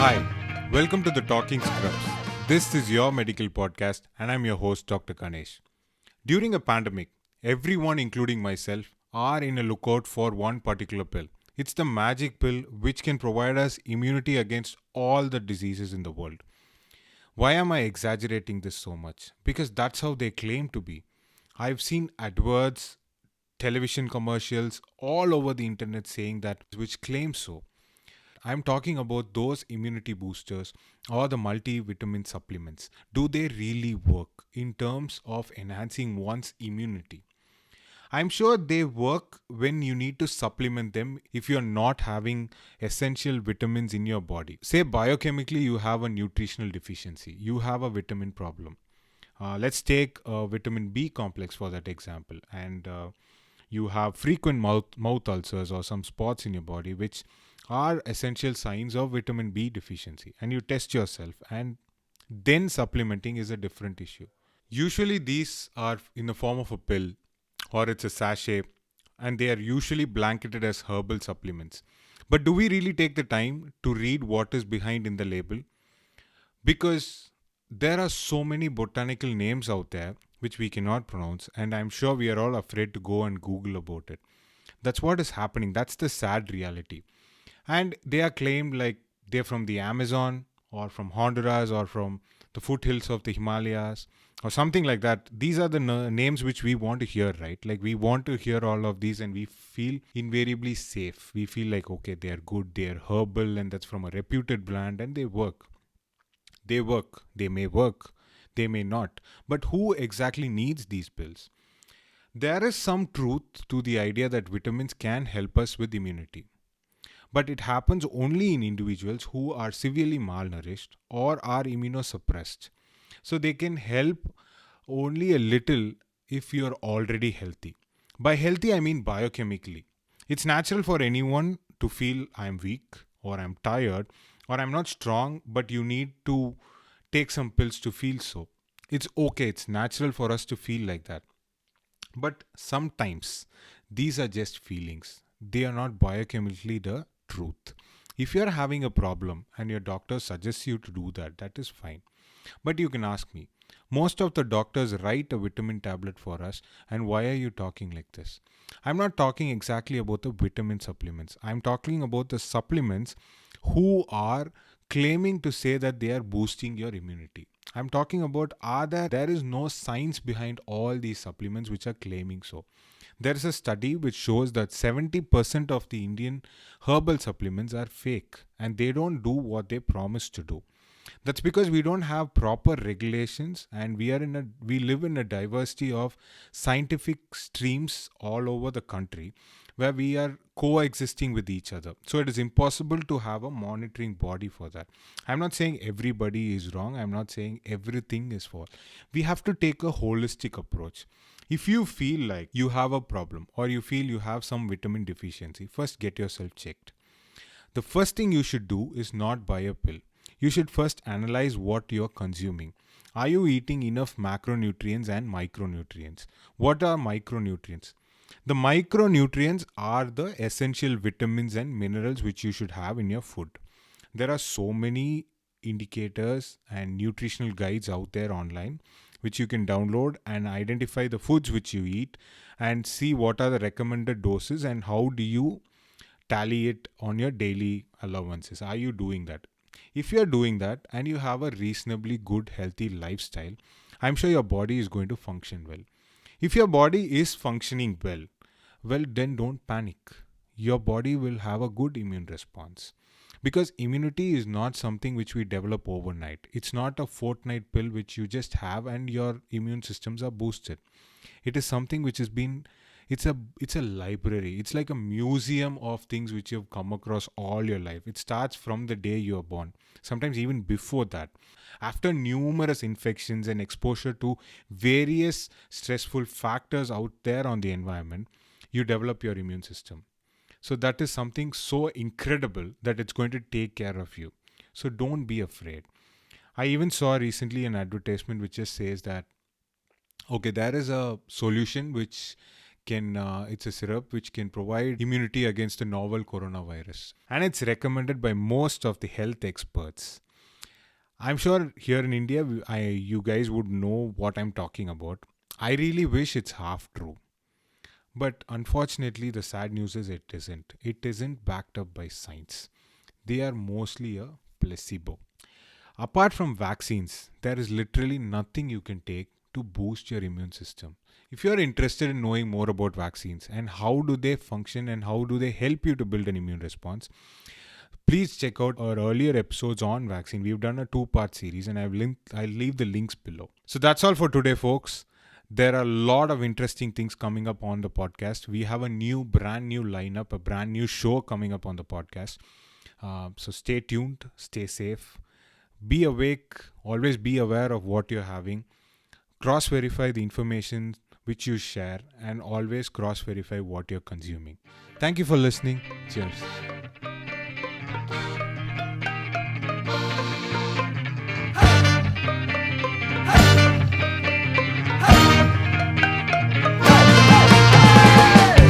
Hi, welcome to the Talking Scrubs. This is your medical podcast, and I'm your host, Dr. Ganesh. During a pandemic, everyone, including myself, are in a lookout for one particular pill. It's the magic pill which can provide us immunity against all the diseases in the world. Why am I exaggerating this so much? Because that's how they claim to be. I've seen adverts, television commercials all over the internet saying that, which claim so. I'm talking about those immunity boosters or the multivitamin supplements. Do they really work in terms of enhancing one's immunity? I'm sure they work when you need to supplement them if you're not having essential vitamins in your body. Say biochemically you have a nutritional deficiency, you have a vitamin problem. Let's take vitamin B complex for that example. And you have frequent mouth ulcers or some spots in your body, which are essential signs of vitamin B deficiency. And you test yourself, and then supplementing is a different issue. Usually, these are in the form of a pill or it's a sachet, and they are usually blanketed as herbal supplements. But do we really take the time to read what is behind in the label? Because there are so many botanical names out there which we cannot pronounce, and I'm sure we are all afraid to go and Google about it. That's what is happening. That's the sad reality. And they are claimed like they're from the Amazon or from Honduras or from the foothills of the Himalayas or something like that. These are the names which we want to hear, right? Like we want to hear all of these and we feel invariably safe. We feel like, okay, they are good, they are herbal, and that's from a reputed brand and they work. They work, they may work, they may not. But who exactly needs these pills? There is some truth to the idea that vitamins can help us with immunity. But it happens only in individuals who are severely malnourished or are immunosuppressed. So they can help only a little if you're already healthy. By healthy, I mean biochemically. It's natural for anyone to feel I'm weak or I'm tired or I'm not strong, but you need to take some pills to feel so. It's okay, it's natural for us to feel like that. But sometimes these are just feelings, they are not biochemically the truth. If you're having a problem and your doctor suggests you to do that, that is fine. But you can ask me, most of the doctors write a vitamin tablet for us, and why are you talking like this? I'm not talking exactly about the vitamin supplements. I'm talking about the supplements who are claiming to say that they are boosting your immunity. I'm talking about are there is no science behind all these supplements which are claiming so. There is a study which shows that 70% of the Indian herbal supplements are fake and they don't do what they promise to do. That's because we don't have proper regulations and we live in a diversity of scientific streams all over the country where we are coexisting with each other. So it is impossible to have a monitoring body for that. I'm not saying everybody is wrong. I'm not saying everything is false. We have to take a holistic approach. If you feel like you have a problem or you feel you have some vitamin deficiency, first get yourself checked. The first thing you should do is not buy a pill. You should first analyze what you're consuming. Are you eating enough macronutrients and micronutrients? What are micronutrients? The micronutrients are the essential vitamins and minerals which you should have in your food. There are so many indicators and nutritional guides out there online which you can download and identify the foods which you eat and see what are the recommended doses and how do you tally it on your daily allowances. Are you doing that? If you're doing that and you have a reasonably good healthy lifestyle, I'm sure your body is going to function well. If your body is functioning well, then don't panic. Your body will have a good immune response. Because immunity is not something which we develop overnight. It's not a fortnight pill which you just have and your immune systems are boosted. It is something which has been it's a library. It's like a museum of things which you've come across all your life. It starts from the day you are born, sometimes even before that. After numerous infections and exposure to various stressful factors out there on the environment, you develop your immune system. So that is something so incredible that it's going to take care of you. So don't be afraid. I even saw recently an advertisement which just says that, okay, there is a solution which it's a syrup which can provide immunity against the novel coronavirus, and it's recommended by most of the health experts. I'm sure here in India, you guys would know what I'm talking about. I really wish it's half true. But unfortunately, the sad news is it isn't. It isn't backed up by science. They are mostly a placebo. Apart from vaccines, there is literally nothing you can take to boost your immune system. If you are interested in knowing more about vaccines and how do they function and how do they help you to build an immune response, please check out our earlier episodes on vaccine. We've done a two-part series and I'll leave the links below. So that's all for today, folks. There are a lot of interesting things coming up on the podcast. We have a brand new lineup, a brand new show coming up on the podcast. So stay tuned, stay safe, be awake, always be aware of what you're having. Cross-verify the information which you share and always cross-verify what you're consuming. Thank you for listening. Cheers.